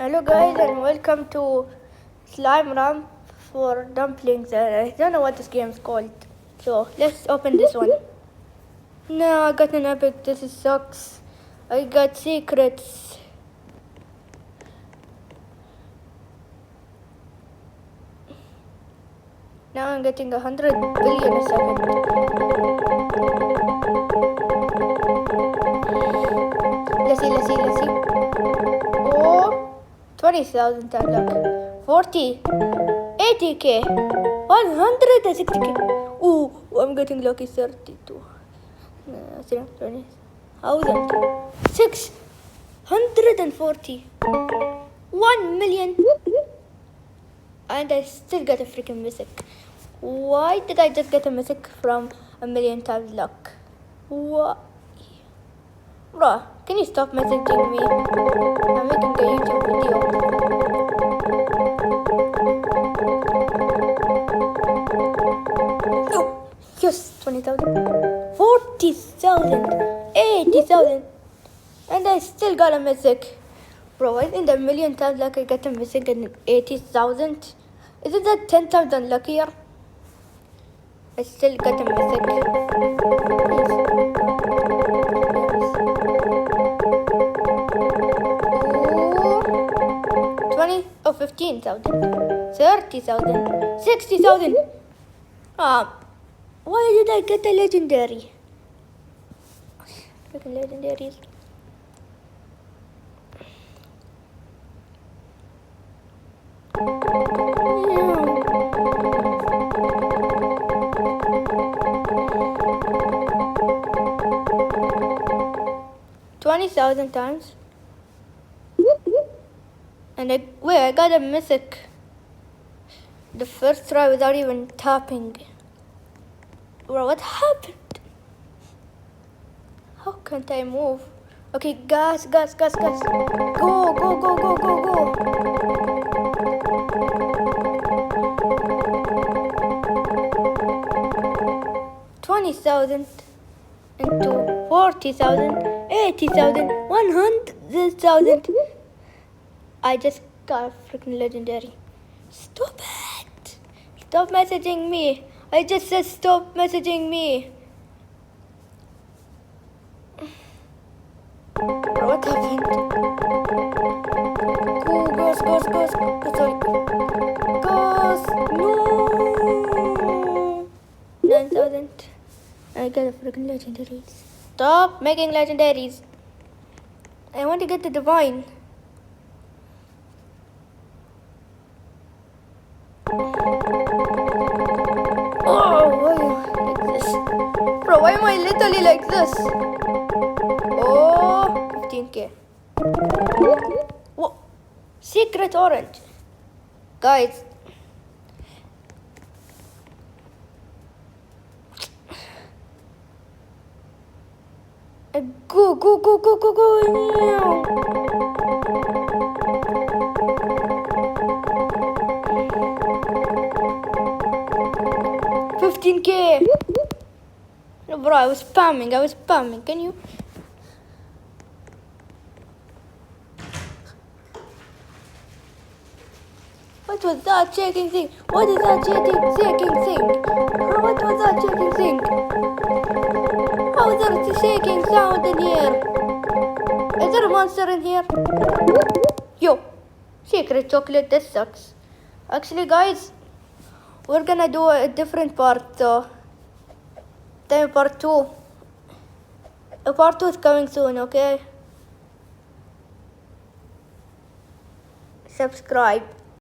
Hello guys and welcome to Slime Ramp for Dumplings. I don't know what this game is called. So let's open this one. No, I got an epic. This sucks. I got secrets. Now I'm getting 100 billion a second. Let's see. Oh, 20,000 unlock. 40. 80k. 160k. Ooh, I'm getting lucky 32. 20,000. 640. 1 million. And I still got a freaking mythic. Why did I just get a mythic from a million times luck? What? Bro, can you stop messaging me? I'm making a YouTube video. Oh, yes, 20,000. 40,000. 80,000. And I still got a mythic. Bro, why in the million times luck I get a mythic and 80,000? Isn't that 10 times unluckier? I still got a mythic. Yes. 20, 15,000, 30,000, 60,000. Why did I get a legendary? Freaking legendaries. $20,000 times. And I got a mythic the first try without even tapping. Bro, what happened? How can't I move? Okay, gas. Go. 20,000 into 40,000, 80,000, 100,000. I just got a freaking legendary. Stop it! Stop messaging me. I just said stop messaging me. What happened? Go, Ghost. Sorry. Ghost. No. 9,000. I got a freaking legendary. Stop making legendaries. I want to get the divine. Oh, why am I like this? Bro, why am I literally like this? Oh, 15k. What? Secret orange. Guys. Go. 15k. No, bro, I was spamming. Can you? What was that shaking thing? What is that shaking thing? What was that shaking thing? How is there a shaking sound in here? Is there a monster in here? Yo, secret chocolate, this sucks. Actually, guys, we're gonna do a different part though. Then part 2. Part 2 is coming soon, okay? Subscribe.